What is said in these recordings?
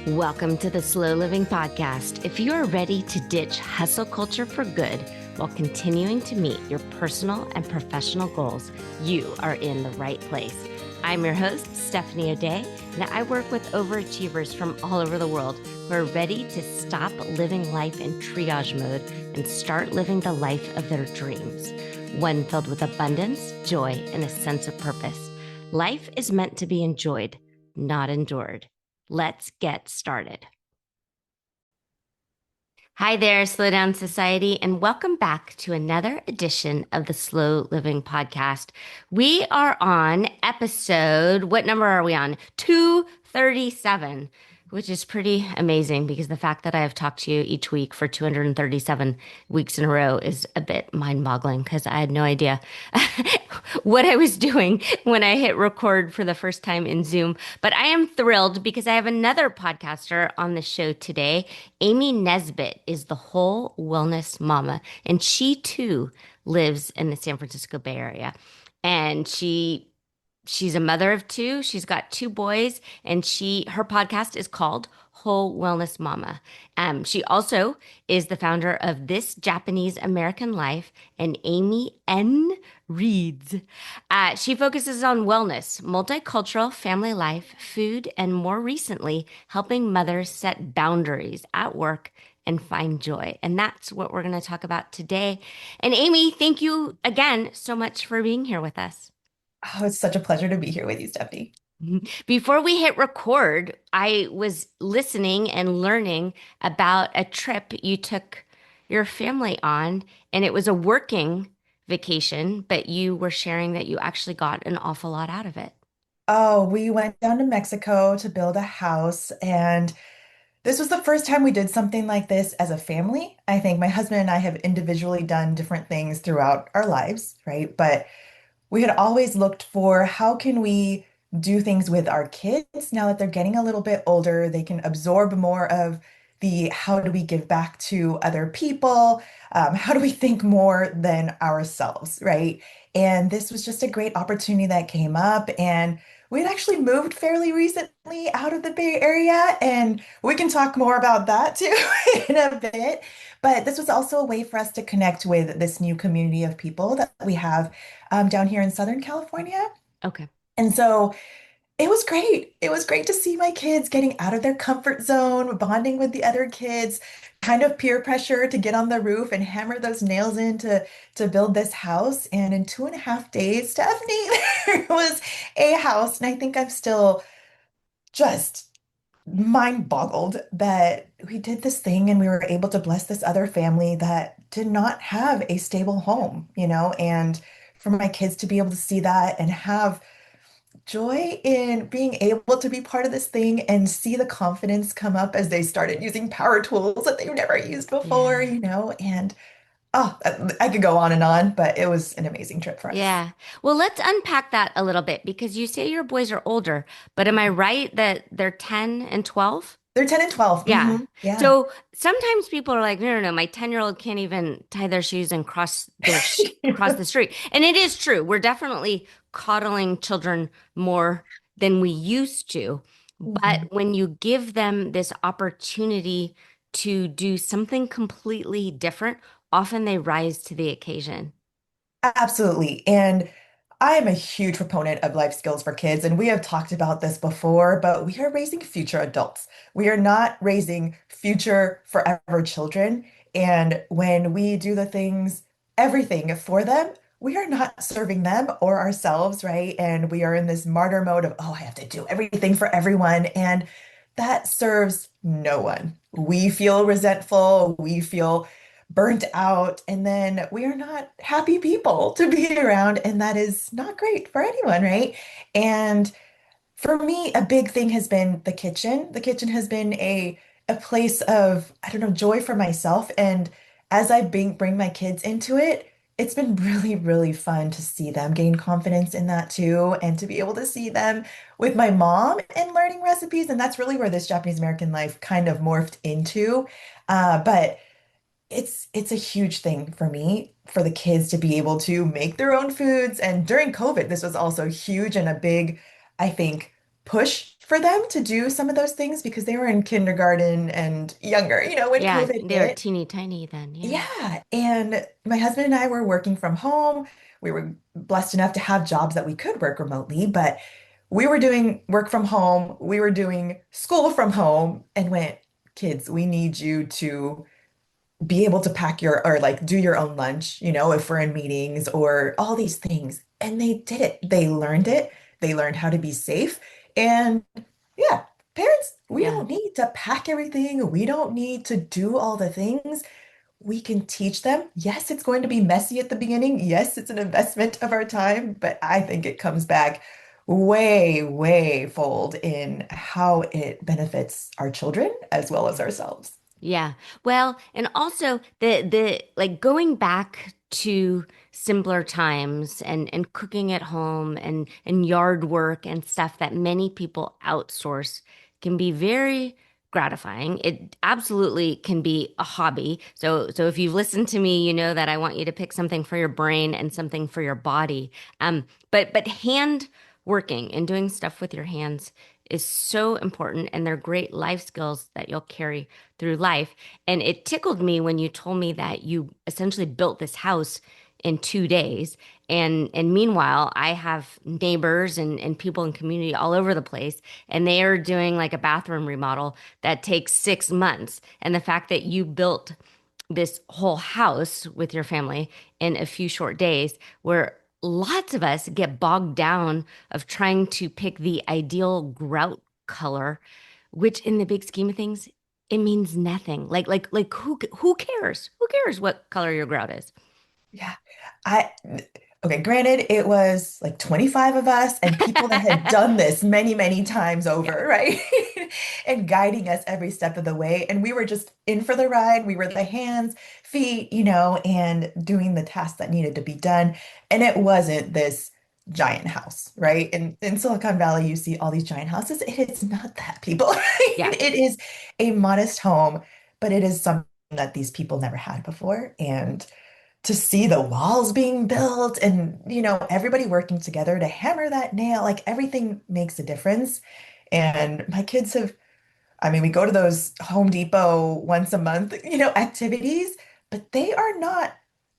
Welcome to the Slow Living Podcast. If you are ready to ditch hustle culture for good while continuing to meet your personal and professional goals, you are in the right place. I'm your host, Stephanie O'Day, and I work with overachievers from all over the world who are ready to stop living life in triage mode and start living the life of their dreams, one filled with abundance, joy, and a sense of purpose. Life is meant to be enjoyed, not endured. Let's get started. Hi there, Slow Down Society, and welcome back to another edition of the Slow Living Podcast. We are on episode, what number are we on? 237, which is pretty amazing because the fact that I have talked to you each week for 237 weeks in a row is a bit mind-boggling because I had no idea what I was doing when I hit record for the first time in Zoom. But I am thrilled because I have another podcaster on the show today. Amy Nesbitt is the whole wellness mama, and she too lives in the San Francisco Bay Area. And she's a mother of two. She's got two boys, and her podcast is called Whole Wellness Mama. She also is the founder of This Japanese American Life and Amy N. Reads. She focuses on wellness, multicultural family life, food, and more recently, helping mothers set boundaries at work and find joy. And that's what we're going to talk about today. And Amy, thank you again so much for being here with us. Oh, it's such a pleasure to be here with you, Stephanie. Before we hit record, I was listening and learning about a trip you took your family on, and it was a working vacation, but you were sharing that you actually got an awful lot out of it. Oh, we went down to Mexico to build a house, and this was the first time we did something like this as a family. I think my husband and I have individually done different things throughout our lives, right? But we had always looked for how can we do things with our kids now that they're getting a little bit older, they can absorb more of the how do we give back to other people? How do we think more than ourselves, right? And this was just a great opportunity that came up. And we had actually moved fairly recently out of the Bay Area, and we can talk more about that too in a bit. But this was also a way for us to connect with this new community of people that we have down here in Southern California. Okay. And so it was great. It was great to see my kids getting out of their comfort zone, bonding with the other kids, kind of peer pressure to get on the roof and hammer those nails in to build this house. And in 2.5 days, Stephanie, there was a house. And I think I'm still just mind boggled that we did this thing and we were able to bless this other family that did not have a stable home, and for my kids to be able to see that and have joy in being able to be part of this thing and see the confidence come up as they started using power tools that they've never used before, Yeah. and oh, I could go on and on, but it was an amazing trip for us. Yeah. Well, let's unpack that a little bit because you say your boys are older, but am I right that they're 10 and 12? They're 10 and 12. Yeah. Yeah. So sometimes people are like, no, no, no, my 10-year-old can't even tie their shoes and cross the street. And it is true. We're definitely coddling children more than we used to. But Mhm. when you give them this opportunity to do something completely different, often they rise to the occasion. Absolutely. And I am a huge proponent of life skills for kids, and we have talked about this before, but we are raising future adults. We are not raising future forever children. And when we do the things, everything for them, we are not serving them or ourselves, right? And we are in this martyr mode of, oh, I have to do everything for everyone. And that serves no one. We feel resentful, we feel burnt out, and then we are not happy people to be around, and that is not great for anyone, right? And for me, a big thing has been the kitchen. The kitchen has been a place of, I don't know, joy for myself. And as I bring my kids into it, it's been really, really fun to see them gain confidence in that too, and to be able to see them with my mom and learning recipes. And that's really where this Japanese American life kind of morphed into. But it's a huge thing for me for the kids to be able to make their own foods. And during COVID, this was also huge and a big, I think, push for them to do some of those things because they were in kindergarten and younger, when Yeah, COVID they're hit. teeny tiny then. Yeah. Yeah. And my husband and I were working from home. We were blessed enough to have jobs that we could work remotely, but we were doing work from home. We were doing school from home and went, kids, we need you to be able to pack your or like do your own lunch, if we're in meetings or all these things. And they did it. They learned it. They learned how to be safe. And yeah, parents, we Yeah. don't need to pack everything. We don't need to do all the things. We can teach them. Yes, it's going to be messy at the beginning. Yes, it's an investment of our time, but I think it comes back way, way fold in how it benefits our children as well as Yeah. ourselves. Yeah. Well, and also the like going back to simpler times and cooking at home and yard work and stuff that many people outsource can be very gratifying. It absolutely can be a hobby. So if you've listened to me, you know that I want you to pick something for your brain and something for your body. But hand working and doing stuff with your hands is so important, and they're great life skills that you'll carry through life. And it tickled me when you told me that you essentially built this house in 2 days. And meanwhile, I have neighbors and people in community all over the place, and they are doing like a bathroom remodel that takes 6 months. And the fact that you built this whole house with your family in a few short days, where lots of us get bogged down of trying to pick the ideal grout color, which in the big scheme of things, it means nothing. Like who cares? Who cares what color your grout is? Yeah. I okay, granted, it was like 25 of us and people that had done this many, many times Yeah. over, right? And guiding us every step of the way. And we were just in for the ride. We were the hands, feet, and doing the tasks that needed to be done. And it wasn't this giant house, right? In Silicon Valley, you see all these giant houses. It is not that, people. Yeah. It is a modest home, but it is something that these people never had before. And to see the walls being built and everybody working together to hammer that nail, like everything makes a difference. And my kids have, I mean, we go to those Home Depot once a month, activities, but they are not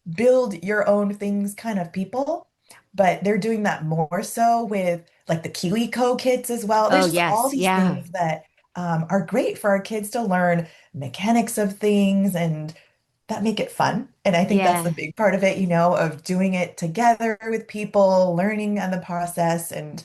build your own things kind of people, but they're doing that more so with like the KiwiCo kits as well. Oh, There's just all yes. these Yeah. things that are great for our kids to learn mechanics of things and that make it fun. And I think that's the Yeah. big part of it, of doing it together with people, learning on the process. And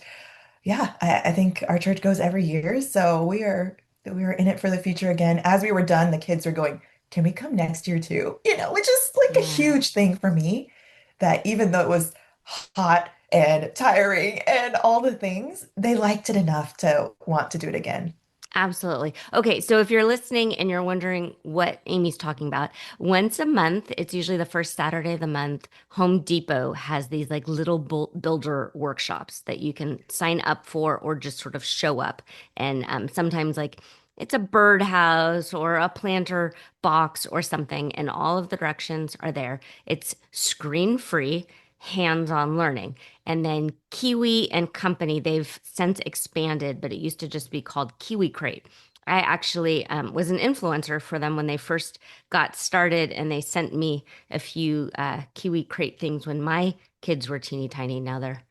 yeah, I think our church goes every year. So we are in it for the future again. As we were done, the kids were going, can we come next year too? Which is like a Yeah. huge thing for me that even though it was hot and tiring and all the things, they liked it enough to want to do it again. Absolutely. Okay, so if you're listening and you're wondering what Amy's talking about, once a month, it's usually the first Saturday of the month, Home Depot has these like little builder workshops that you can sign up for or just sort of show up. And sometimes, like, it's a birdhouse or a planter box or something, and all of the directions are there. It's screen free, hands-on learning. And then Kiwi and Company, they've since expanded, but it used to just be called Kiwi Crate. I actually was an influencer for them when they first got started, and they sent me a few Kiwi Crate things when my kids were teeny tiny. Now they're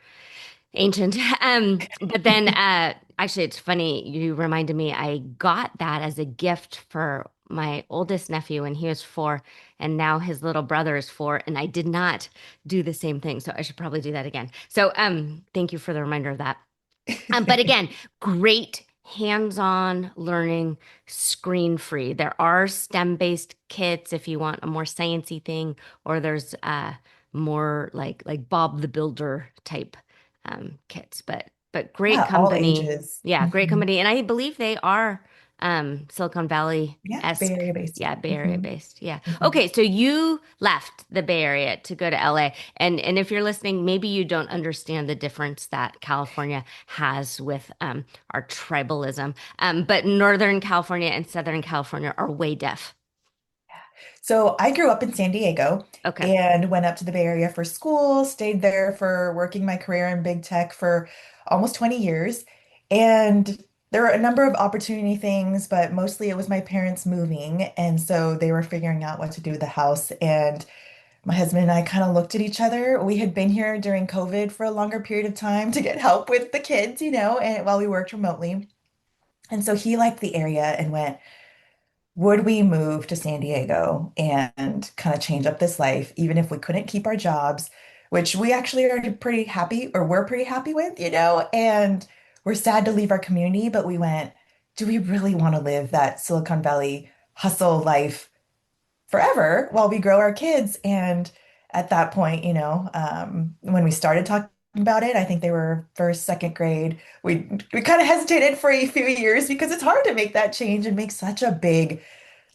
ancient. But then actually, it's funny. You reminded me. I got that as a gift for my oldest nephew when he was 4, and now his little brother is 4, and I did not do the same thing. So I should probably do that again. So thank you for the reminder of that. But again, great hands-on learning, screen-free. There are STEM-based kits if you want a more sciencey thing, or there's more like Bob the Builder type kits. But great Yeah, all company. ages. Yeah, great Mhm. company. And I believe they are Silicon Yeah, Bay Valley-esque. Area based. Yeah, Bay Area Hmm. based. Yeah. Hmm. Okay, so you left the Bay Area to go to LA. And if you're listening, maybe you don't understand the difference that California has with our tribalism. But Northern California and Southern California are way deaf. So I grew up in San Diego Okay. and went up to the Bay Area for school, stayed there for working my career in big tech for almost 20 years. And There were a number of opportunity things, but mostly it was my parents moving. And so they were figuring out what to do with the house. And my husband and I kind of looked at each other. We had been here during COVID for a longer period of time to get help with the kids, and while we worked remotely. And so he liked the area and went, would we move to San Diego and kind of change up this life, even if we couldn't keep our jobs, which we actually are pretty happy or we're pretty happy with, and we're sad to leave our community, but we went, do we really want to live that Silicon Valley hustle life forever while we grow our kids? And at that point, when we started talking about it, I think they were first, second grade. We kind of hesitated for a few years because it's hard to make that change and make such a big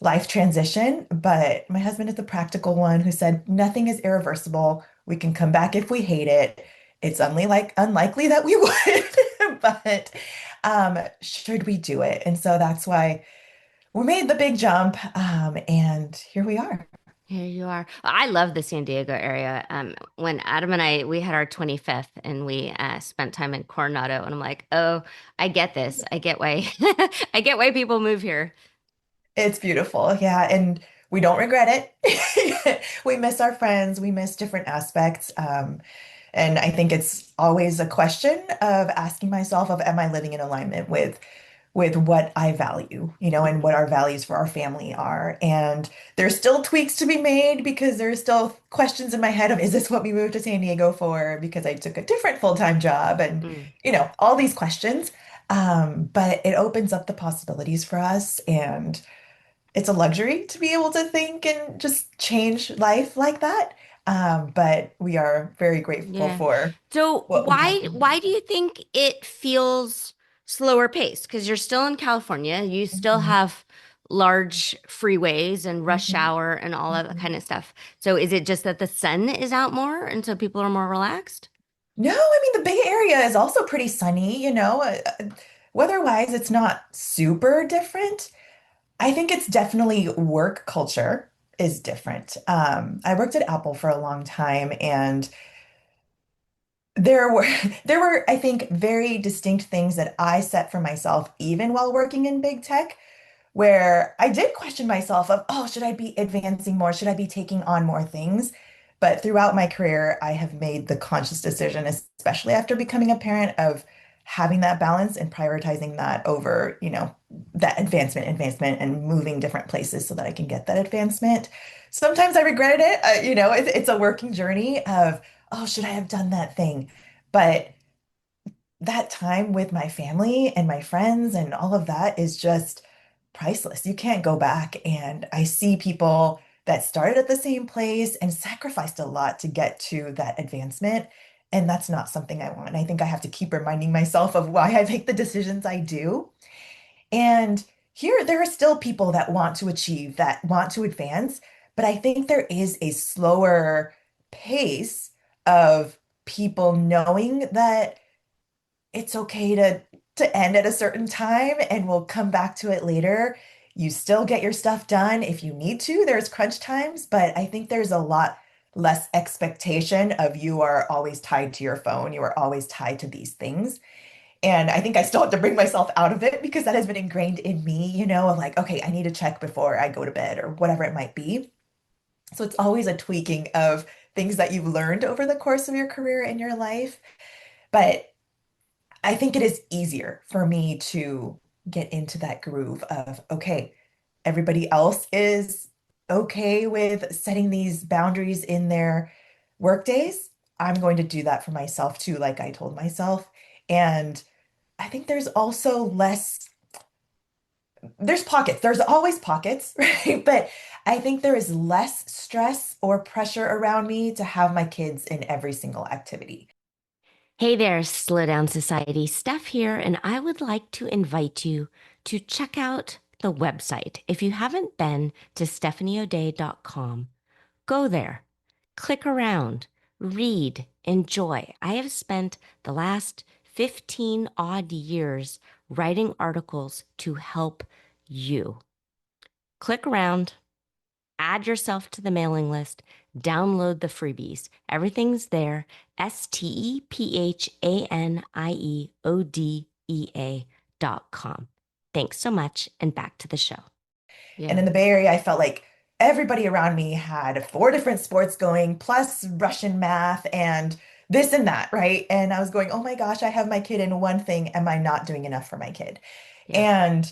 life transition. But my husband is the practical one who said nothing is irreversible. We can come back if we hate it. It's only like unlikely that we would, but should we do it? And so that's why we made the big jump. And here we are. Here you are. I love the San Diego area. When Adam and I, we had our 25th and we spent time in Coronado, and I'm like, oh, I get this. I get why, I get why people move here. It's beautiful. Yeah. And we don't regret it. We miss our friends. We miss different aspects. And I think it's always a question of asking myself of am I living in alignment with what I value, and what our values for our family are. And there's still tweaks to be made because there's still questions in my head of is this what we moved to San Diego for? Because I took a different full-time job and, Mm. all these questions. But it opens up the possibilities for us. And it's a luxury to be able to think and just change life like that. But we are very grateful Yeah. for So what we have. why do you think it feels slower paced? Because you're still in California, you still Mhm, have large freeways and rush mhm, hour and all of that mhm. kind of stuff. So is it just that the sun is out more and so people are more relaxed? No, I mean, the Bay Area is also pretty sunny, weather-wise, it's not super different. I think it's definitely work culture is different. I worked at Apple for a long time, and there were there were, I think, very distinct things that I set for myself, even while working in big tech, where I did question myself of, oh, should I be advancing more? Should I be taking on more things? But throughout my career, I have made the conscious decision, especially after becoming a parent, of having that balance and prioritizing that over, that advancement, and moving different places so that I can get that advancement. Sometimes I regretted it. It's a working journey of, oh, should I have done that thing? But that time with my family and my friends and all of that is just priceless. You can't go back. And I see people that started at the same place and sacrificed a lot to get to that advancement. And that's not something I want. And I think I have to keep reminding myself of why I make the decisions I do. And here, there are still people that want to achieve, that want to advance. But I think there is a slower pace of people knowing that it's okay to end at a certain time and we'll come back to it later. You still get your stuff done if you need to. There's crunch times, but I think there's a lot less expectation of you are always tied to your phone. You are always tied to these things. And I think I still have to bring myself out of it because that has been ingrained in me, of like, okay, I need to check before I go to bed or whatever it might be. So it's always a tweaking of things that you've learned over the course of your career and your life. But I think it is easier for me to get into that groove of, okay, everybody else is okay with setting these boundaries in their work days. I'm going to do that for myself too, like I told myself. And I think there's also there's pockets, there's always pockets, right? But I think there is less stress or pressure around me to have my kids in every single activity. Hey there, Slow Down Society. Steph here, and I would like to invite you to check out the website. If you haven't been to stephanieodea.com, go there, click around, read, enjoy. I have spent the last 15 odd years writing articles to help you. Click around, add yourself to the mailing list, download the freebies. Everything's there. stephanieodea Thanks so much, and back to the show. And Yeah. in the Bay Area, I felt like everybody around me had four different sports going, plus Russian math and this and that, right? And I was going, oh my gosh, I have my kid in one thing. Am I not doing enough for my kid? Yeah. And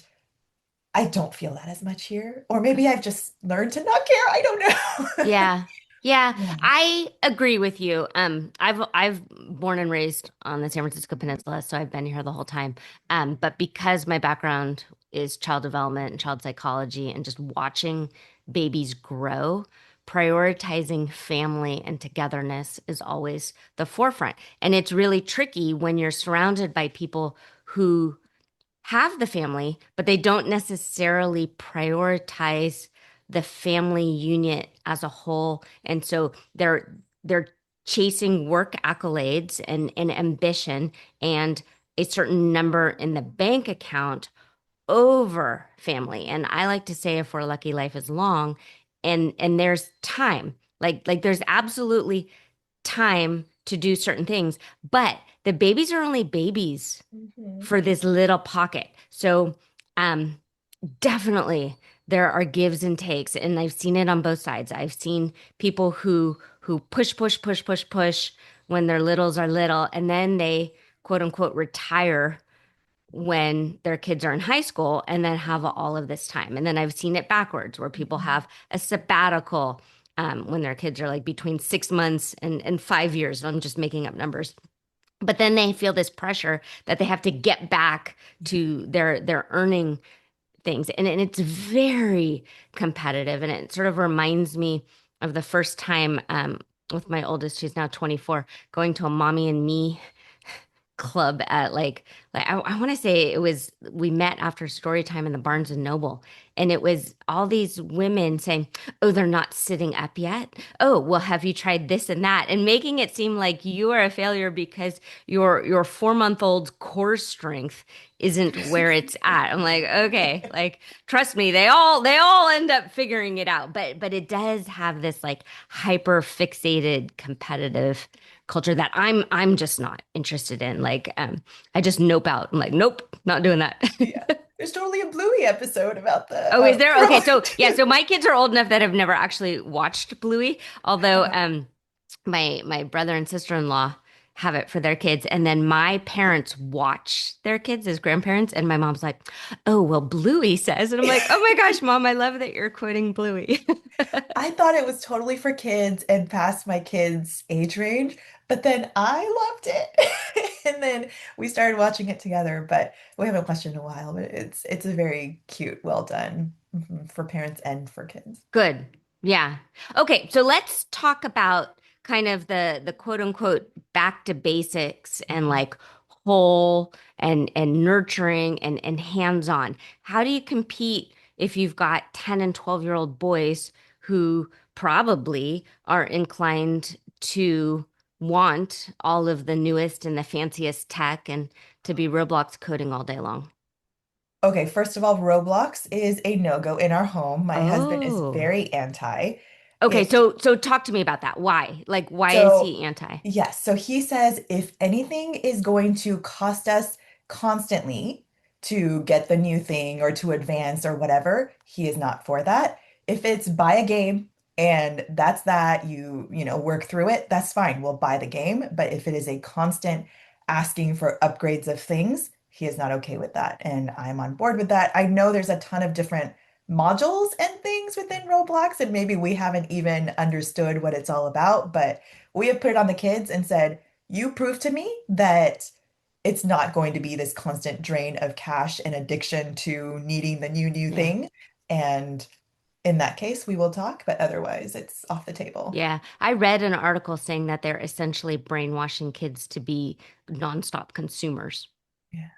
I don't feel that as much here. Or maybe I've just learned to not care. I don't know. Yeah. Yeah, Yeah. I agree with you. I've born and raised on the San Francisco Peninsula, so I've been here the whole time. But because my background is child development and child psychology and just watching babies grow, prioritizing family and togetherness is always the forefront. And it's really tricky when you're surrounded by people who have the family, but they don't necessarily prioritize the family unit as a whole. And so they're chasing work accolades and ambition and a certain number in the bank account over family. And I like to say if we're lucky, life is long and there's time. Like there's absolutely time to do certain things, but the babies are only babies Mhm. for this little pocket. So, um, definitely there are gives and takes, and I've seen it on both sides. I've seen people who push when their littles are little, and then they quote unquote retire when their kids are in high school and then have all of this time. And then I've seen it backwards where people Mhm. have a sabbatical when their kids are like between 6 months and 5 years. I'm just making up numbers, but then they feel this pressure that they have to get back to their earning things, and it's very competitive, and it sort of reminds me of the first time with my oldest, who's now 24, going to a mommy and me club at like I want to say it was we met after story time in the Barnes and Noble, and it was all these women saying, oh, they're not sitting up yet, oh well, have you tried this and that, and making it seem like you are a failure because your 4 month old core strength isn't where it's at. I'm like, okay, like trust me, they all end up figuring it out, but it does have this like hyper fixated competitive culture that I'm just not interested in. Like, I just nope out. I'm like, nope, not doing that. Yeah. There's totally a Bluey episode about the Oh, is there? Okay, robot so yeah, too. so my kids are old enough that have never actually watched Bluey, although my brother and sister-in-law have it for their kids, and then my parents watch their kids as grandparents, and my mom's like, "Oh, well, Bluey says," and I'm like, "Oh my gosh, Mom, I love that you're quoting Bluey." I thought it was totally for kids and past my kids' age range, but then I loved it. And then we started watching it together, but we haven't watched it in a while, but it's a very cute, well done for parents and for kids. Good. Yeah. Okay, so let's talk about kind of the quote unquote back to basics and Mhm. like whole and nurturing and hands-on. How do you compete if you've got 10 and 12-year-old boys who probably are inclined to want all of the newest and the fanciest tech and to be Roblox coding all day long? Okay, first of all, Roblox is a no-go in our home. My husband is Oh. very anti. Okay, It so talk to me about that. Why? Like, why is So, he anti? yes, so he says if anything is going to cost us constantly to get the new thing or to advance or whatever, he is not for that. If it's buy a game and that's that, you work through it, that's fine. We'll buy the game. But if it is a constant asking for upgrades of things, he is not okay with that. And I'm on board with that. I know there's a ton of different modules and things within Roblox, and maybe we haven't even understood what it's all about, but we have put it on the kids and said, you prove to me that it's not going to be this constant drain of cash and addiction to needing the new Yeah. thing. And in that case, we will talk, but otherwise, it's off the table. Yeah. I read an article saying that they're essentially brainwashing kids to be nonstop consumers. Yeah.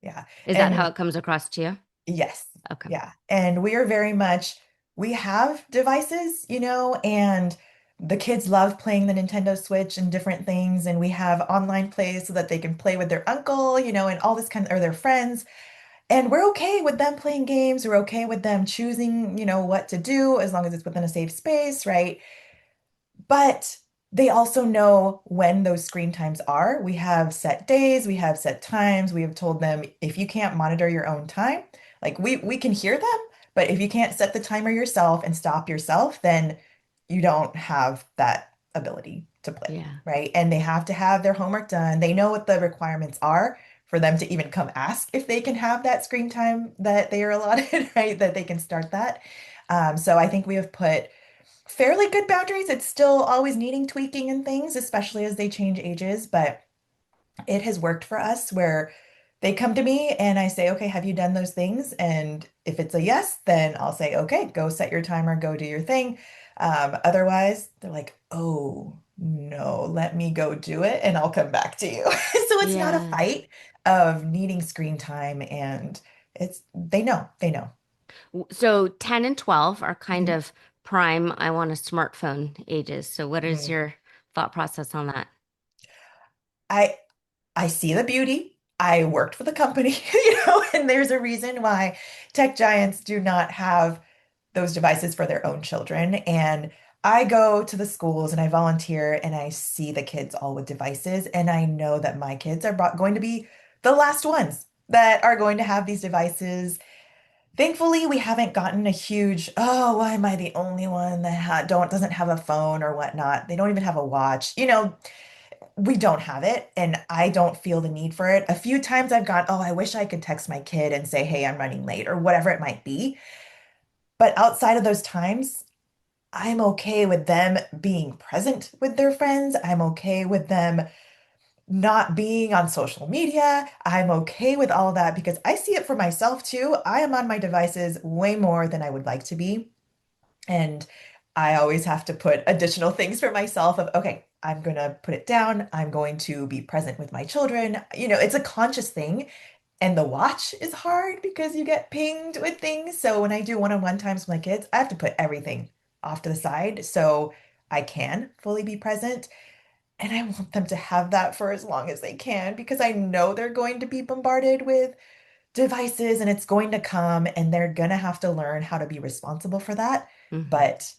Yeah. Is that how And it comes across to you? yes. Okay. Yeah. And we are very much, we have devices, and the kids love playing the Nintendo Switch and different things. And we have online plays so that they can play with their uncle, and all this kind of, or their friends. And we're okay with them playing games. We're okay with them choosing, what to do as long as it's within a safe space, right? But they also know when those screen times are. We have set days, we have set times. We have told them if you can't monitor your own time, like we can hear them, but if you can't set the timer yourself and stop yourself, then you don't have that ability to play, Yeah. right? And they have to have their homework done. They know what the requirements are for them to even come ask if they can have that screen time that they are allotted, right? That they can start that. So I think we have put fairly good boundaries. It's still always needing tweaking and things, especially as they change ages, but it has worked for us where they come to me and I say, okay, have you done those things? And if it's a yes, then I'll say, okay, go set your timer, go do your thing. Otherwise, they're like, oh, no, let me go do it and I'll come back to you. So it's not a Yeah. fight of needing screen time and they know. So 10 and 12 are kind Mhm. of prime, I want a smartphone ages. So what is Mm. your thought process on that? I I see the beauty. I worked for the company, and there's a reason why tech giants do not have those devices for their own children. And I go to the schools and I volunteer and I see the kids all with devices. And I know that my kids are going to be the last ones that are going to have these devices. Thankfully, we haven't gotten a huge, oh, why am I the only one that doesn't have a phone or whatnot? They don't even have a watch. We don't have it, and I don't feel the need for it. A few times I've gone, oh, I wish I could text my kid and say, hey, I'm running late or whatever it might be. But outside of those times, I'm okay with them being present with their friends. I'm okay with them not being on social media. I'm okay with all that because I see it for myself too. I am on my devices way more than I would like to be. And I always have to put additional things for myself of, okay, I'm going to put it down. I'm going to be present with my children. It's a conscious thing. And the watch is hard because you get pinged with things. So when I do one-on-one times with my kids, I have to put everything off to the side so I can fully be present. And I want them to have that for as long as they can because I know they're going to be bombarded with devices and it's going to come and they're going to have to learn how to be responsible for that. Hmm. But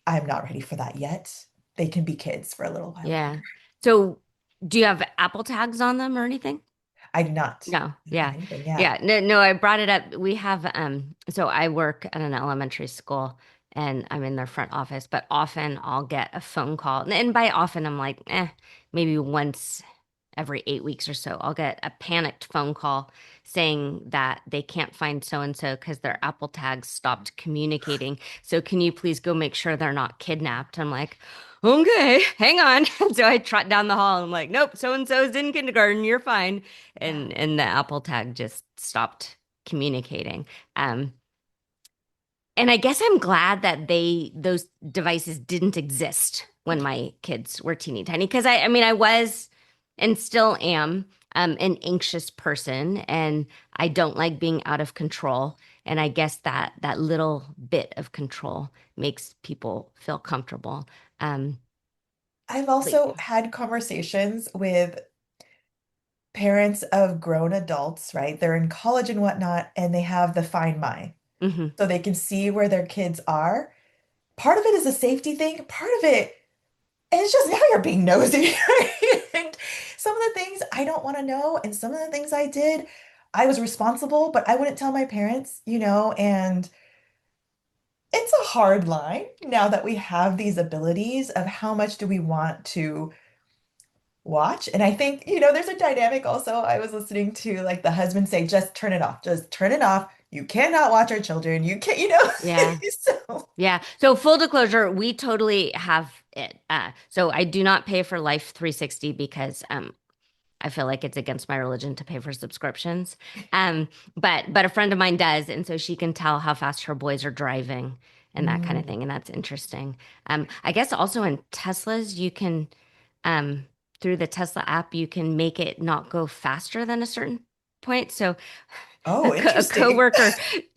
I'm not ready for that yet. They can be kids for a little while Yeah. longer. So do you have Apple tags on them or anything? I do not. No, I don't have yeah. anything. Yeah. Yeah. No, no, I brought it up. We have so I work at an elementary school and I'm in their front office, but often I'll get a phone call. And by often I'm like, maybe once every 8 weeks or so, I'll get a panicked phone call saying that they can't find so and so because their Apple tags stopped communicating. So can you please go make sure they're not kidnapped? I'm like, okay, hang on. So I trot down the hall. I'm like, nope, so and so's in kindergarten. You're fine. Yeah. And the Apple tag just stopped communicating. Um, and I guess I'm glad that those devices didn't exist when my kids were teeny tiny. Because I mean, I was and still am an anxious person, and I don't like being out of control. And I guess that little bit of control makes people feel comfortable. Um, I've but also had conversations with parents of grown adults, right? They're in college and whatnot, and they have the Find My, mhm. so they can see where their kids are. Part of it is a safety thing. Part of it is just now you're being nosy. And some of the things I don't want to know, and some of the things I did, I was responsible, but I wouldn't tell my parents, and it's a hard line now that we have these abilities of how much do we want to watch. And I think, there's a dynamic also. I was listening to like the husband say, just turn it off, just turn it off. You cannot watch our children. You can't, Yeah. So, Yeah. So full disclosure, we totally have it. So I do not pay for Life 360 because I feel like it's against my religion to pay for subscriptions. But a friend of mine does, and so she can tell how fast her boys are driving and that kind of mm. thing, and that's interesting. I guess also in Teslas, you can um through the Tesla app, you can make it not go faster than a certain point. So Oh, a interesting. coworker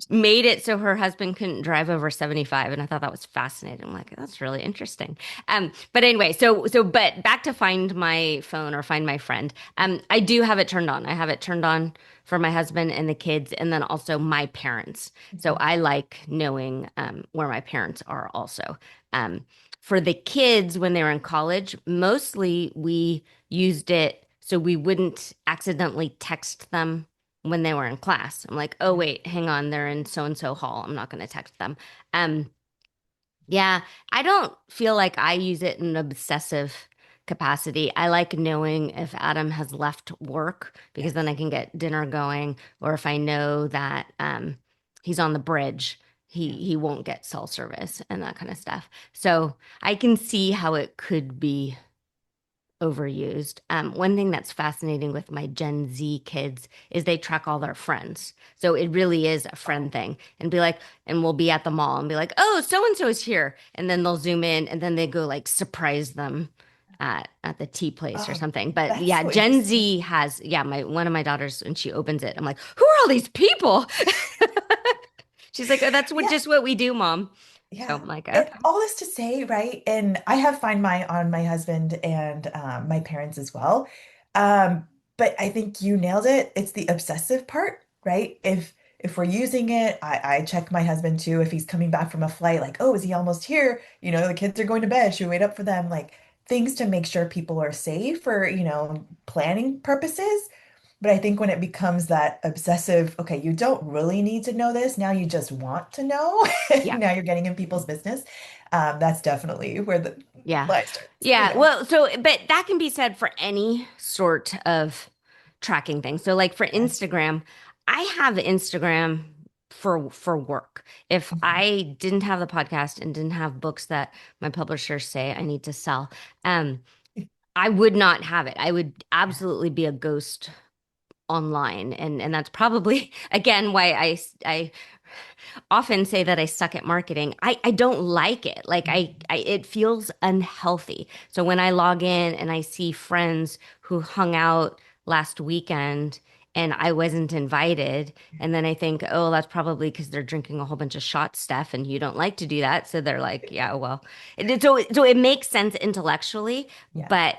made it so her husband couldn't drive over 75, and I thought that was fascinating. I'm like, that's really interesting. But anyway, but back to Find My Phone or Find My Friend. I do have it turned on. I have it turned on for my husband and the kids, and then also my parents. So I like knowing where my parents are also. Um, for the kids when they were in college, mostly we used it so we wouldn't accidentally text them when they were in class. I'm like, oh, Yeah. wait, hang on, they're in so and so hall. I'm not going to text them. Um, yeah, I don't feel like I use it in an obsessive capacity. I like knowing if Adam has left work because then Yes. I can get dinner going, or if I know that he's on the bridge, Yeah. he won't get cell service and that kind of stuff. So I can see how it could be overused. One thing that's fascinating with my Gen Z kids is they track all their friends. So it really is a friend Oh, thing and be like, and we'll be at the mall and be like, oh, so and so is here. And then they'll zoom in and then they go like surprise them at the tea place or oh, something. But that's yeah, so Gen interesting. Z has, yeah, my one of my daughters, when she opens it, I'm like, who are all these people? She's like, oh, that's what Yeah. just what we do, mom. So Yeah. I'm like, And okay. all this to say, right? And I have Find My on my husband and my parents as well. But I think you nailed it. It's the obsessive part, right? If we're using it, I check my husband too if he's coming back from a flight, like, oh, is he almost here? The kids are going to bed. Should we wait up for them? Like things to make sure people are safe for, planning purposes. But I think when it becomes that obsessive, okay, you don't really need to know this. Now you just want to know. Yeah. Now you're getting in people's business. That's definitely where the Yeah. lie starts. Yeah. Yeah. Well, so, but that can be said for any sort of tracking thing. So, like for Yes. Instagram, I have Instagram for work. If Mhm. I didn't have the podcast and didn't have books that my publishers say I need to sell, um, I would not have it. I would Yeah. absolutely be a ghost online, and that's probably again why I often say that I suck at marketing. I don't like it. Like Mhm. it feels unhealthy. So when I log in and I see friends who hung out last weekend and I wasn't invited, and then I think, oh, that's probably because they're drinking a whole bunch of shot stuff and you don't like to do that. So they're like, yeah, well, so it makes sense intellectually, Yeah. but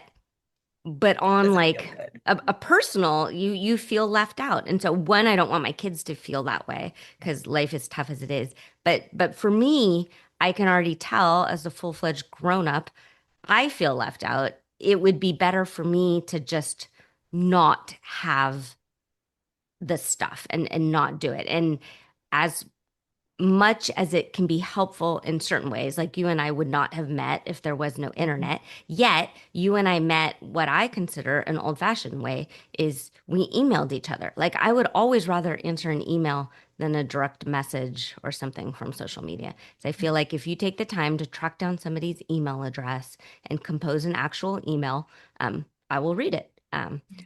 on Doesn't feel like good. a personal, you feel left out. And so one, I don't want my kids to feel that way because life is tough as it is. But for me, I can already tell as a full-fledged grown-up, I feel left out. It would be better for me to just not have the stuff and not do it. And as much as it can be helpful in certain ways, like you and I would not have met if there was no Mhm. internet. Yet you and I met what I consider an old-fashioned way is we emailed each other. Like I would always rather answer an email than a direct message or something from social media. So I feel like if you take the time to track down somebody's email address and compose an actual email, I will read it.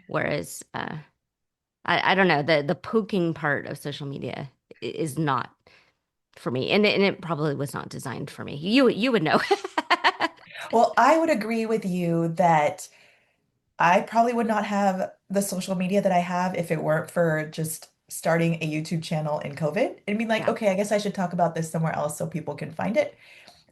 Whereas I don't know, the poking part of social media is not for me, and it probably was not designed for me. You would know. Well, I would agree with you that I probably would not have the social media that I have if it weren't for just starting a YouTube channel in COVID and being like, Yeah, okay, I guess I should talk about this somewhere else so people can find it.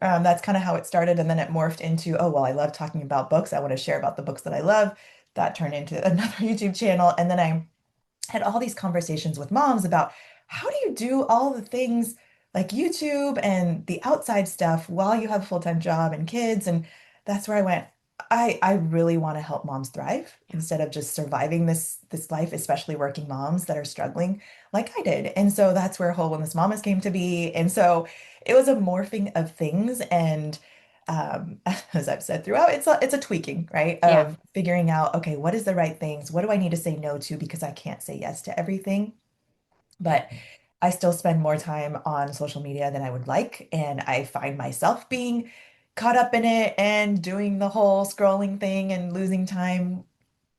That's kind of how it started. And then it morphed into, oh, well, I love talking about books. I want to share about the books that I love. That turned into another YouTube channel. And then I had all these conversations with moms about how do you do all the things like YouTube and the outside stuff while you have a full-time job and kids. And that's where I went, I really want to help moms thrive yeah, instead of just surviving this life, especially working moms that are struggling like I did. And so that's where Whole Wellness Mamas came to be. And so it was a morphing of things. And as I've said throughout, it's a tweaking, right? yeah, Of figuring out, okay, what is the right things? What do I need to say no to because I can't say yes to everything? yeah, But I still spend more time on social media than I would like, and I find myself being caught up in it and doing the whole scrolling thing and losing time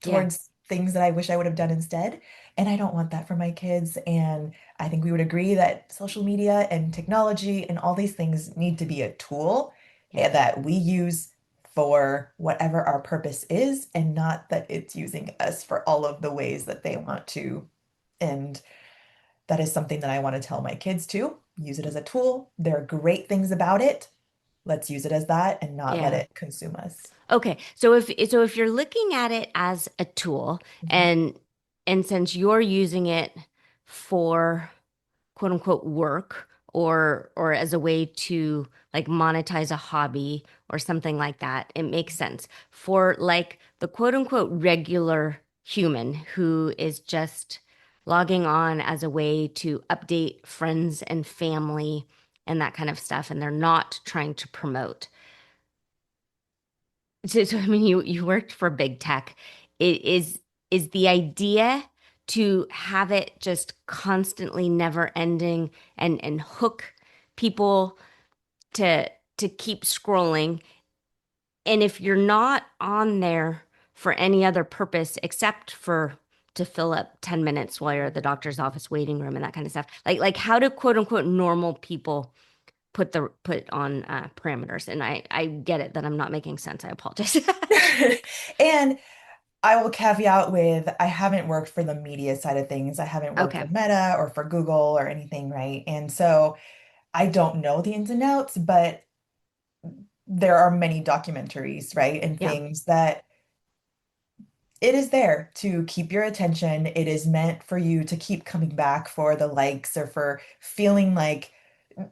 yeah, towards things that I wish I would have done instead. And I don't want that for my kids. And I think we would agree that social media and technology and all these things need to be a tool yeah, that we use for whatever our purpose is, and not that it's using us for all of the ways that they want to. And that is something that I want to tell my kids too. Use it as a tool. There are great things about it. Let's use it as that and not let yeah. it consume us. Okay, so if you're looking at it as a tool, Mhm. and since you're using it for quote unquote work or as a way to like monetize a hobby or something like that, it makes sense. For like the quote unquote regular human who is just logging on as a way to update friends and family and that kind of stuff, and they're not trying to promote. So I mean, you worked for big tech. It is the idea to have it just constantly never ending and hook people to keep scrolling. And if you're not on there for any other purpose except for to fill up 10 minutes while you're at the doctor's office waiting room and that kind of stuff, like how do quote unquote normal people put on parameters? And I get it that I'm not making sense. I apologize. And I will caveat with I haven't worked for the media side of things. I haven't worked for Okay. Meta or for Google or anything, right? And so I don't know the ins and outs, but there are many documentaries, right? And Yeah. things that it is there to keep your attention. It is meant for you to keep coming back for the likes or for feeling like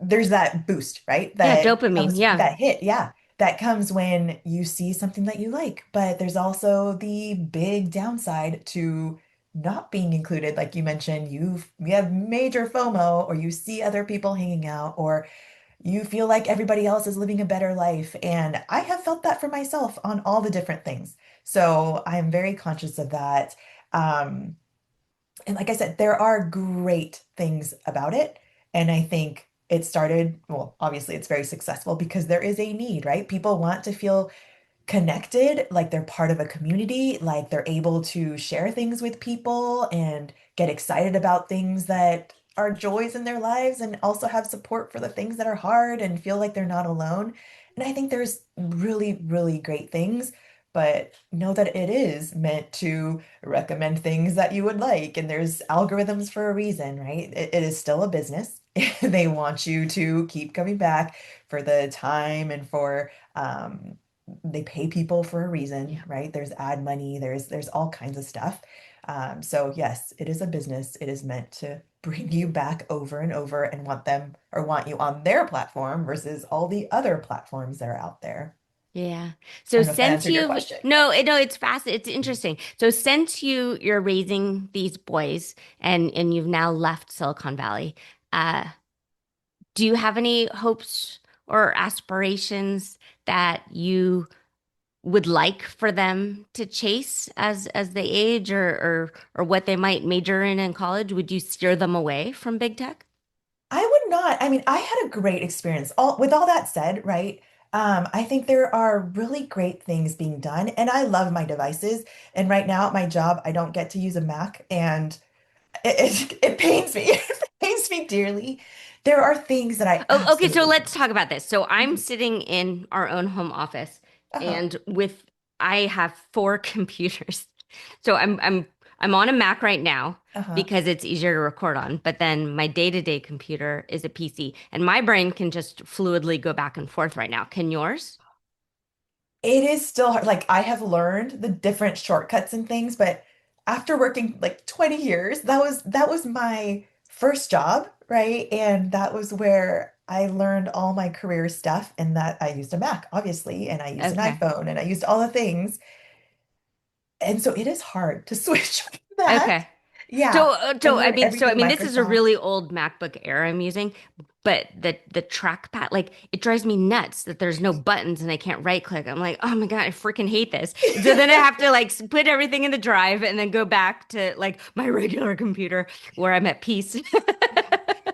there's that boost, right? Yeah, That dopamine. comes, Yeah. that hit. Yeah. That comes when you see something that you like. But there's also the big downside to not being included. Like you mentioned, you have major FOMO, or you see other people hanging out, or you feel like everybody else is living a better life. And I have felt that for myself on all the different things. So I am very conscious of that. Um, and like I said, there are great things about it. And I think it started, well, obviously it's very successful because there is a need, right? People want to feel connected, like they're part of a community, like they're able to share things with people and get excited about things that are joys in their lives and also have support for the things that are hard and feel like they're not alone. And I think there's really, really great things, but know that it is meant to recommend things that you would like. And there's algorithms for a reason, right? It is still a business. They want you to keep coming back for the time and for they pay people for a reason, Yeah. right? There's ad money, there's all kinds of stuff. So yes, it is a business. It is meant to bring you back over and over and want them or want you on their platform versus all the other platforms that are out there. Yeah. I So don't know if that since answered your you've question. no, it's fast, it's interesting. So since you're raising these boys and you've now left Silicon Valley, uh, do you have any hopes or aspirations that you would like for them to chase as they age or what they might major in college? Would you steer them away from big tech? I would not. I mean, I had a great experience. All with all that said, right? I think there are really great things being done, and I love my devices. And right now at my job, I don't get to use a Mac, and it pains me. It pains me dearly. There are things that I Oh, okay, so absolutely let's talk about this. So I'm sitting in our own home office uh-huh, and with I have four computers. So I'm on a Mac right now uh-huh. because it's easier to record on, but then my day-to-day computer is a PC and my brain can just fluidly go back and forth right now. Can yours? It is still hard. Like I have learned the different shortcuts and things, but after working like 20 years, that was my first job, right? And that was where I learned all my career stuff and that I used a Mac, obviously, and I used an Okay. iPhone and I used all the things. And so it is hard to switch from that. Okay. Yeah. And learn So I everything mean, this is a Microsoft. really old MacBook Air I'm using, but the trackpad, like it drives me nuts that there's no buttons and I can't right click. I'm like, oh my God, I freaking hate this. And so then I have to like put everything in the drive and then go back to like my regular computer where I'm at peace.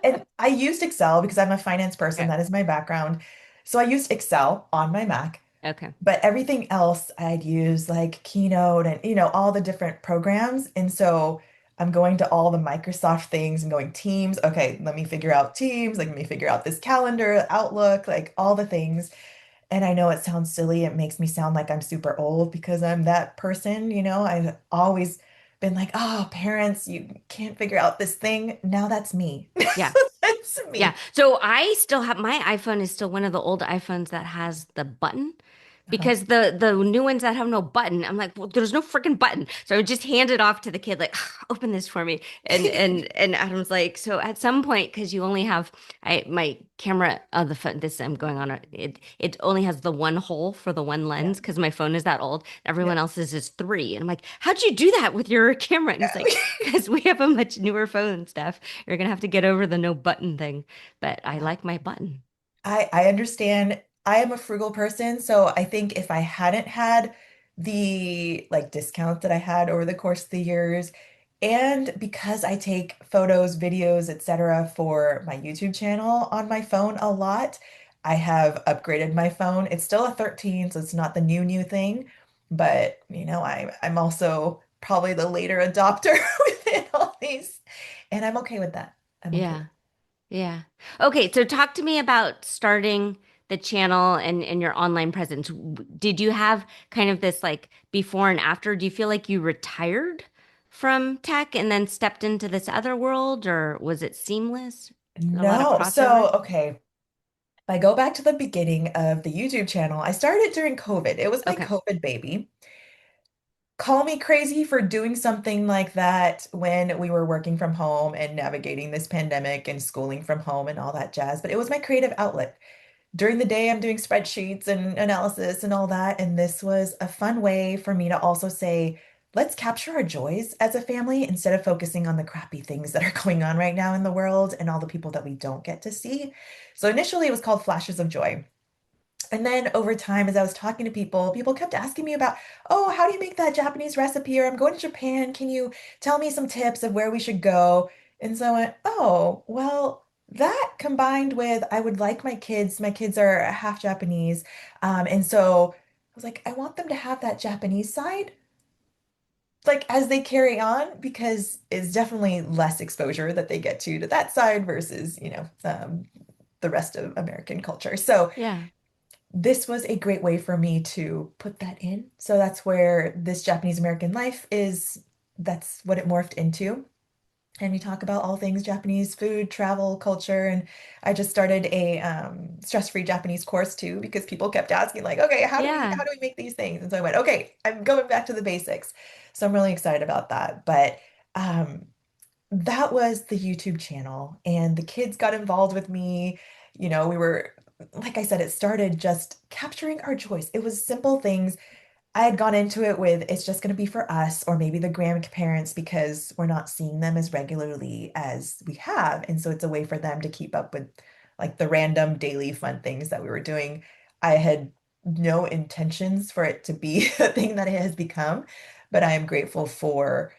And I used Excel because I'm a finance person. Okay. That is my background. So I used Excel on my Mac. Okay. But everything else I'd use like Keynote and all the different programs. And so I'm going to all the Microsoft things and going Teams. Okay, let me figure out Teams. Like, let me figure out this calendar, Outlook, like all the things. And I know it sounds silly. It makes me sound like I'm super old because I'm that person. I've always been like, oh, parents, you can't figure out this thing. Now that's me. Yeah. That's Yeah. me. So I still have my iPhone is still one of the old iPhones that has the button. Uh-huh. because the new ones that have no button, I'm like, well, there's no freaking button. So I would just hand it off to the kid, like, open this for me. And Adam's like, so at some point, because you only have my camera of the phone, this I'm going on it only has the one hole for the one Yeah. lens because my phone is that old. Everyone Yep. else's is three. And I'm like, how'd you do that with your camera? And he's like, because we have a much newer phone and stuff. You're gonna have to get over the no button thing. But I Yeah. like my button. I understand. I am a frugal person, so I think if I hadn't had the like discount that I had over the course of the years, and because I take photos, videos, etc. for my YouTube channel on my phone a lot, I have upgraded my phone. It's still a 13, so it's not the new thing, but I'm also probably the later adopter within all these, and I'm okay with that. I'm okay with Yeah. Yeah. Okay, so talk to me about starting the channel and your online presence. Did you have kind of this like before and after? Do you feel like you retired from tech and then stepped into this other world, or was it seamless? A lot of No. crossover? So, okay. If I go back to the beginning of the YouTube channel, I started during COVID. It was my Okay. COVID baby. Call me crazy for doing something like that when we were working from home and navigating this pandemic and schooling from home and all that jazz, but it was my creative outlet. During the day, I'm doing spreadsheets and analysis and all that. And this was a fun way for me to also say, let's capture our joys as a family instead of focusing on the crappy things that are going on right now in the world and all the people that we don't get to see. So initially, it was called Flashes of Joy. And then over time, as I was talking to people, people kept asking me about, oh, how do you make that Japanese recipe? Or I'm going to Japan. Can you tell me some tips of where we should go? And so I went, oh, well, that combined with I would like my kids are half Japanese. And so I was like, I want them to have that Japanese side, like as they carry on, because it's definitely less exposure that they get to that side versus, the rest of American culture. So Yeah. this was a great way for me to put that in. So that's where this Japanese American life is, that's what it morphed into. And we talk about all things Japanese food, travel, culture. And I just started a stress-free Japanese course too, because people kept asking, like, okay, Yeah. how do we make these things? And so I went, okay, I'm going back to the basics. So I'm really excited about that. But um, that was the YouTube channel, and the kids got involved with me. We were, like I said, it started just capturing our joys. It was simple things. I had gone into it with it's just going to be for us or maybe the grandparents because we're not seeing them as regularly as we have. And so it's a way for them to keep up with like the random daily fun things that we were doing. I had no intentions for it to be a thing that it has become, but I am grateful for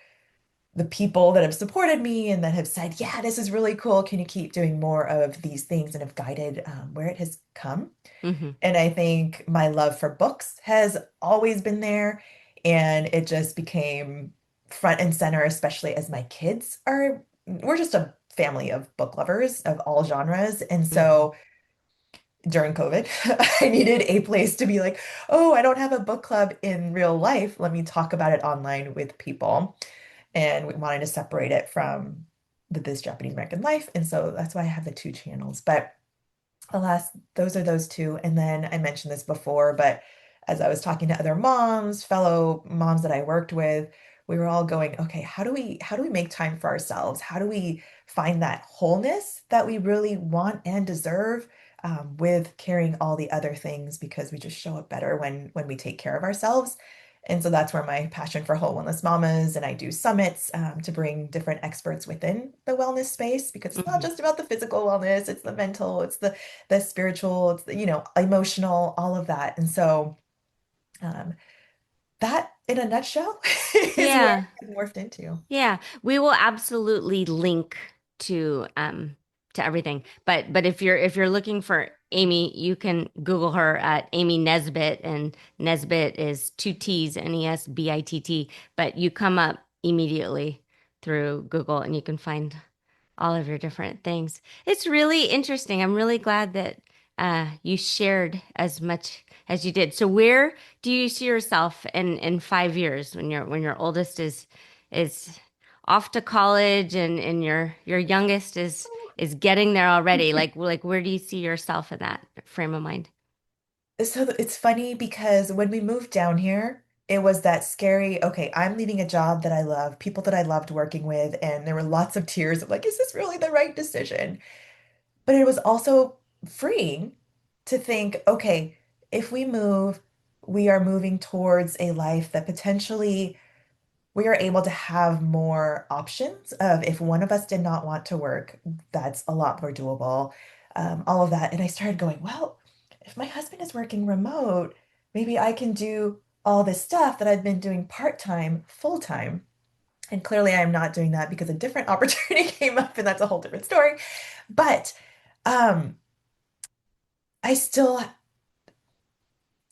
the people that have supported me and that have said, yeah, this is really cool. Can you keep doing more of these things and have guided where it has come? Hmm. And I think my love for books has always been there. And it just became front and center, especially as my kids we're just a family of book lovers of all genres. And Hmm. so during COVID, I needed a place to be like, oh, I don't have a book club in real life. Let me talk about it online with people, and we wanted to separate it from this Japanese American life. And so that's why I have the two channels. But alas, those are those two. And then I mentioned this before, but as I was talking to other moms, fellow moms that I worked with, we were all going, okay, how do we make time for ourselves? How do we find that wholeness that we really want and deserve with carrying all the other things because we just show up better when we take care of ourselves. And so that's where my passion for whole wellness mamas, and I do summits to bring different experts within the wellness space because it's not Hmm. just about the physical wellness, it's the mental, it's the spiritual, it's the, emotional, all of that. And so um, that in a nutshell is where Yeah. it morphed into. Yeah, we will absolutely link to everything. But if you're looking for Amy, you can Google her at Amy Nesbitt, and Nesbitt is two T's, Nesbitt. But you come up immediately through Google, and you can find all of your different things. It's really interesting. I'm really glad that you shared as much as you did. So where do you see yourself in 5 years when your oldest is off to college and your youngest is getting there already? Like where do you see yourself in that frame of mind? It's funny because when we moved down here, it was that scary, okay, I'm leaving a job that I love, people that I loved working with, and there were lots of tears of like, is this really the right decision? But it was also freeing to think, okay, if we move, we are moving towards a life that potentially we are able to have more options of if one of us did not want to work, that's a lot more doable. All of that. And I started going, well, if my husband is working remote, maybe I can do all this stuff that I've been doing part-time, full-time. And clearly I am not doing that because a different opportunity came up, and that's a whole different story. But um, I still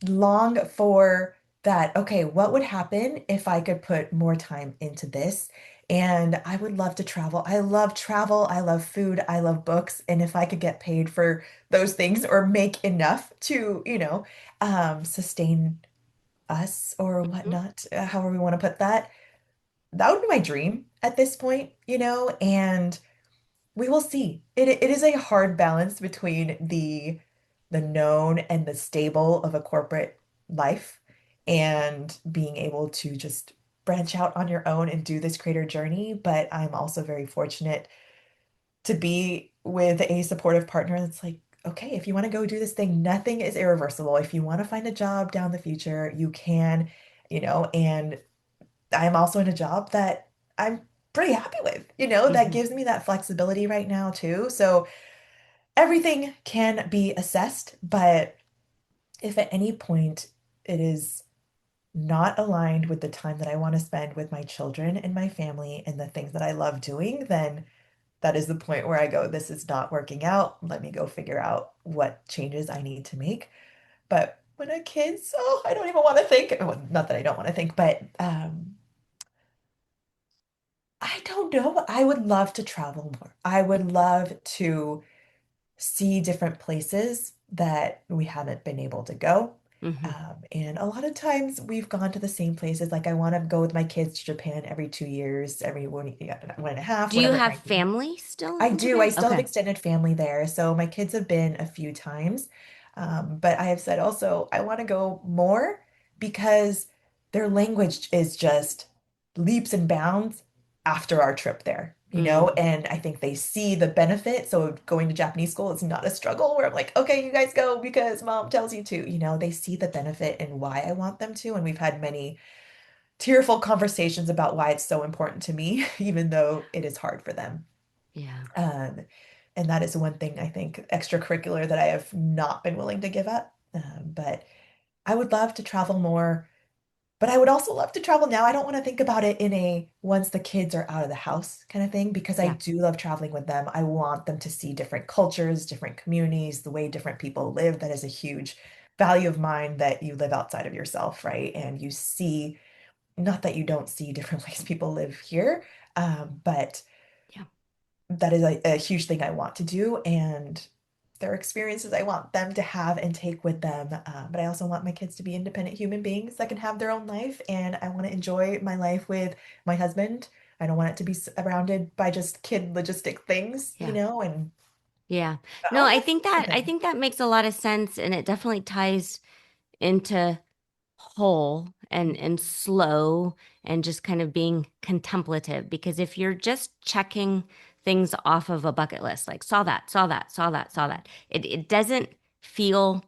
long for that. Okay, what would happen if I could put more time into this? And I would love to travel. I love travel. I love food. I love books. And if I could get paid for those things or make enough to, sustain us or Mhm. whatnot, however we want to put that, that would be my dream at this point, and we will see. It is a hard balance between the known and the stable of a corporate life and being able to just branch out on your own and do this creator journey. But I'm also very fortunate to be with a supportive partner that's like, okay, if you want to go do this thing, nothing is irreversible. If you want to find a job down the future, you can, and I'm also in a job that I'm pretty happy with, that Mhm. gives me that flexibility right now too. So everything can be assessed, but if at any point it is not aligned with the time that I want to spend with my children and my family and the things that I love doing, then that is the point where I go, this is not working out. Let me go figure out what changes I need to make. But when a kid's, oh, I don't even want to think. Well, not that I don't want to think, but I don't know. I would love to travel more. I would love to see different places that we haven't been able to go. Mhm. And a lot of times we've gone to the same places. Like I want to go with my kids to Japan every 2 years, every one, yeah, 1.5, Do you whatever it have might be. family still I in do. I Japan? still have Okay. extended family there. So my kids have been a few times. But I have said also, I want to go more because their language is just leaps and bounds after our trip there, Mm. and I think they see the benefit. So going to Japanese school is not a struggle where I'm like, okay, you guys go because mom tells you to, they see the benefit and why I want them to. And we've had many tearful conversations about why it's so important to me, even though it is hard for them. Yeah. Um, and that is one thing I think extracurricular that I have not been willing to give up. But I would love to travel more, but I would also love to travel now. I don't want to think about it in a once the kids are out of the house kind of thing because I Yeah. do love traveling with them. I want them to see different cultures, different communities, the way different people live. That is a huge value of mine that you live outside of yourself, right? And you see, not that you don't see different ways people live here, but Yeah. that is a huge thing I want to do. And there are experiences I want them to have and take with them. But I also want my kids to be independent human beings that can have their own life. And I want to enjoy my life with my husband. I don't want it to be surrounded by just kid logistic things, Yeah. and Yeah. No, oh, that's the I thing. think that makes a lot of sense and it definitely ties into whole and slow and just kind of being contemplative because if you're just checking things off of a bucket list like saw that, saw that, saw that, saw that, it doesn't feel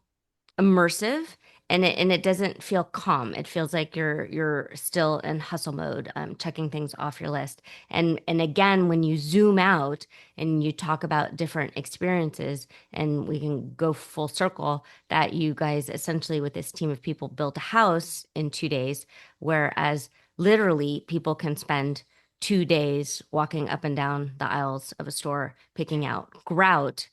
immersive and it doesn't feel calm. It feels like you're still in hustle mode, checking things off your list. And again, when you zoom out and you talk about different experiences, and we can go full circle that you guys essentially with this team of people built a house in 2 days, whereas literally people can spend 2 days walking up and down the aisles of a store picking out grout,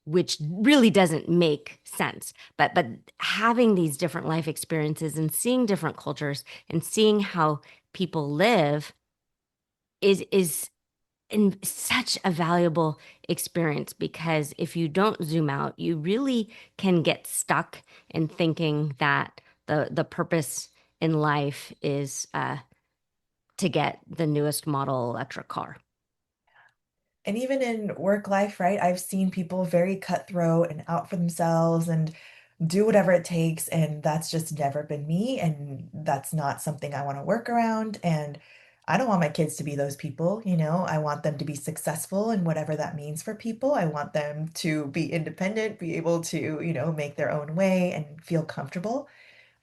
which really doesn't make sense. But having these different life experiences and seeing different cultures and seeing how people live is in such a valuable experience because if you don't zoom out, you really can get stuck in thinking that the purpose in life is to get the newest model electric car. And even in work life, right? I've seen people very cutthroat and out for themselves. And do whatever it takes. And that's just never been me. And that's not something I want to work around. And I don't want my kids to be those people, you know. I want them to be successful in whatever that means for people. I want them to be independent, be able to, you know, make their own way and feel comfortable,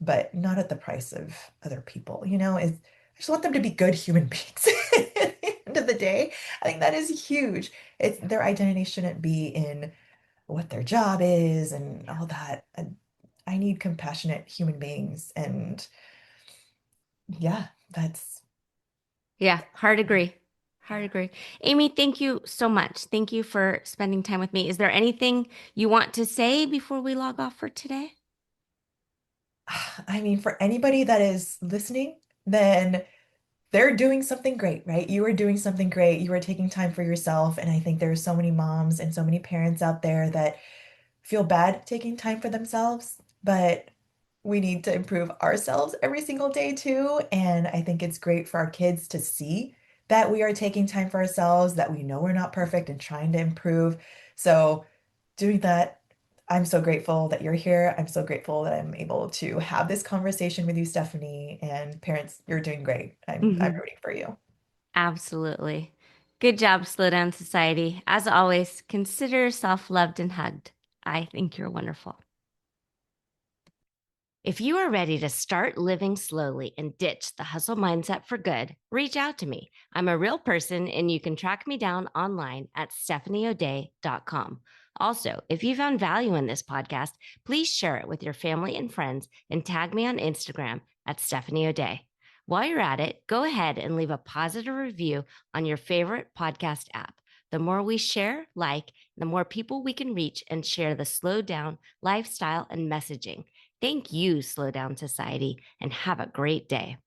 but not at the price of other people, you know. I just want them to be good human beings. At the end of the day, I think that is huge. It's their identity shouldn't be in what their job is and all that. And I need compassionate human beings. And yeah, that's Yeah, hard agree. Hard agree. Amy, thank you so much. Thank you for spending time with me. Is there anything you want to say before we log off for today? I mean, for anybody that is listening, then they're doing something great, right? You are doing something great. You are taking time for yourself. And I think there are so many moms and so many parents out there that feel bad taking time for themselves, but we need to improve ourselves every single day too. And I think it's great for our kids to see that we are taking time for ourselves, that we know we're not perfect and trying to improve. So, doing that, I'm so grateful that you're here. I'm so grateful that I'm able to have this conversation with you, Stephanie. And parents, you're doing great. I'm Mhm. rooting for you. Absolutely. Good job, Slow Down Society. As always, consider yourself loved and hugged. I think you're wonderful. If you are ready to start living slowly and ditch the hustle mindset for good, reach out to me. I'm a real person and you can track me down online at stephanieoday.com. Also, if you found value in this podcast, please share it with your family and friends and tag me on Instagram at Stephanie O'Day. While you're at it, go ahead and leave a positive review on your favorite podcast app. The more we share, the more people we can reach and share the slow down lifestyle and messaging. Thank you, Slow Down Society, and have a great day.